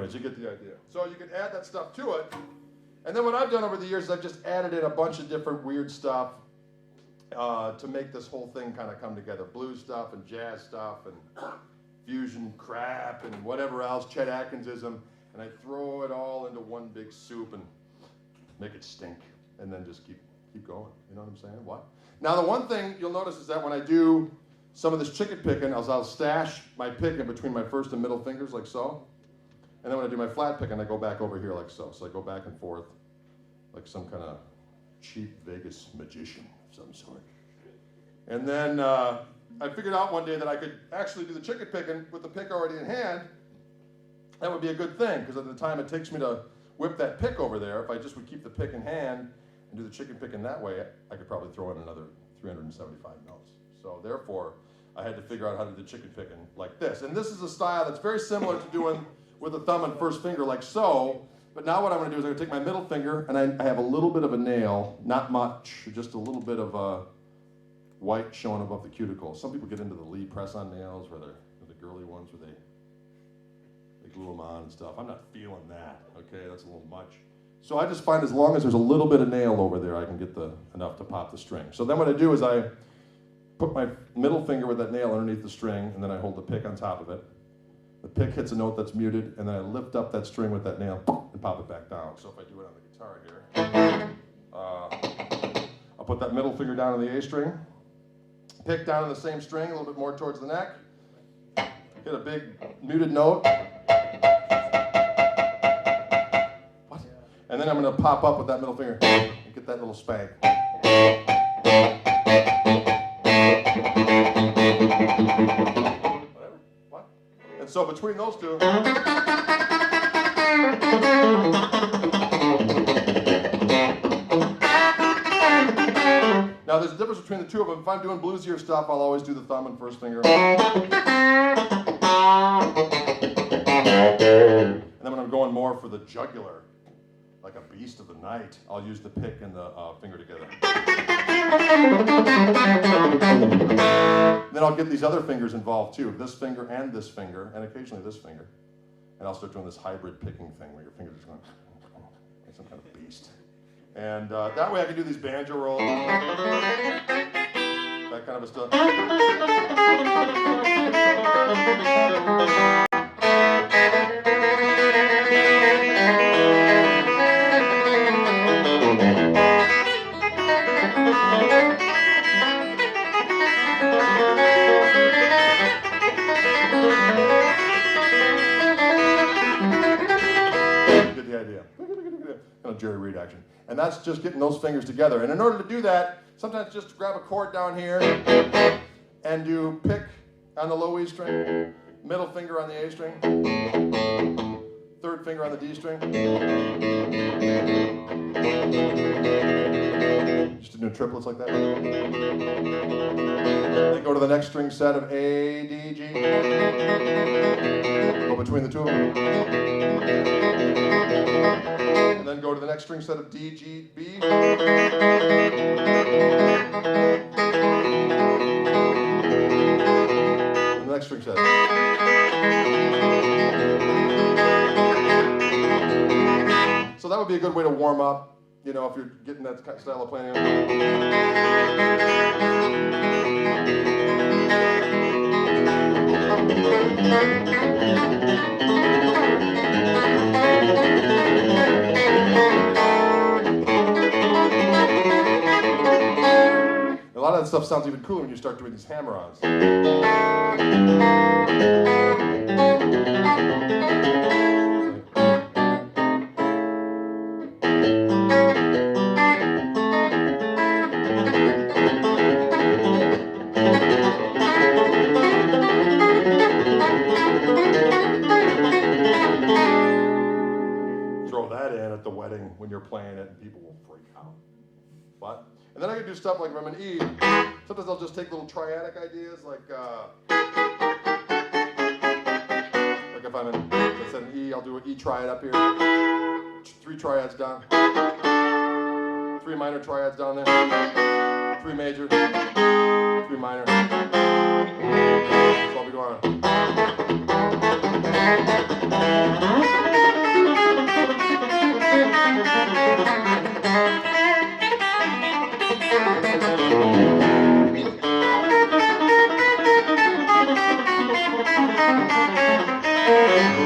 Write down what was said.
anyways, you get the idea. So you can add that stuff to it. And then what I've done over the years is I've just added in a bunch of different weird stuff to make this whole thing kind of come together. Blues stuff and jazz stuff and fusion crap and whatever else, Chet Atkinsism. And I throw it all into one big soup and make it stink. And then just keep going. You know what I'm saying? What? Now the one thing you'll notice is that when I do some of this chicken picking, I'll stash my pick in between my first and middle fingers like so. And then when I do my flat picking, I go back over here like so. So I go back and forth like some kind of cheap Vegas magician of some sort. And then I figured out one day that I could actually do the chicken picking with the pick already in hand. That would be a good thing, because at the time it takes me to whip that pick over there, if I just would keep the pick in hand and do the chicken picking that way, I could probably throw in another 375 notes. So therefore, I had to figure out how to do the chicken picking like this. And this is a style that's very similar to doing with the thumb and first finger like so. But now what I'm going to do is I'm going to take my middle finger, and I have a little bit of a nail, not much, just a little bit of white showing above the cuticle. Some people get into the Lee press-on nails, where they're the girly ones where they glue them on and stuff. I'm not feeling that, okay? That's a little much. So I just find as long as there's a little bit of nail over there, I can get enough to pop the string. So then what I do is I put my middle finger with that nail underneath the string, and then I hold the pick on top of it. The pick hits a note that's muted, and then I lift up that string with that nail and pop it back down. So if I do it on the guitar here, I'll put that middle finger down on the A string, pick down on the same string, a little bit more towards the neck, hit a big muted note. What? And then I'm going to pop up with that middle finger and get that little spank. And so between those two, now there's a difference between the two of them. If I'm doing bluesier stuff, I'll always do the thumb and first finger. And then when I'm going more for the jugular, like a beast of the night, I'll use the pick and the finger together. Then I'll get these other fingers involved too, this finger, and occasionally this finger. And I'll start doing this hybrid picking thing where your fingers are going like some kind of beast. And that way I can do these banjo rolls, that kind of a stuff. Jerry Reed action. And that's just getting those fingers together. And in order to do that, sometimes just grab a chord down here and do pick on the low E string, middle finger on the A string, third finger on the D string. Just do triplets like that. Then go to the next string set of A, D, G. Go between the two of them. And then go to the next string set of D, G, B. And the next string set. So that would be a good way to warm up, you know, if you're getting that style of playing. A lot of that stuff sounds even cooler when you start doing these hammer-ons. Throw that in at the wedding when you're playing it and people will freak out. What? And then I can do stuff like if I'm in E, sometimes I'll just take little triadic ideas like if I'm in, I said an E, I'll do an E triad up here, 3 triads down, 3 minor triads down there, 3 major, 3 minor. So I'll be going on. Thank you.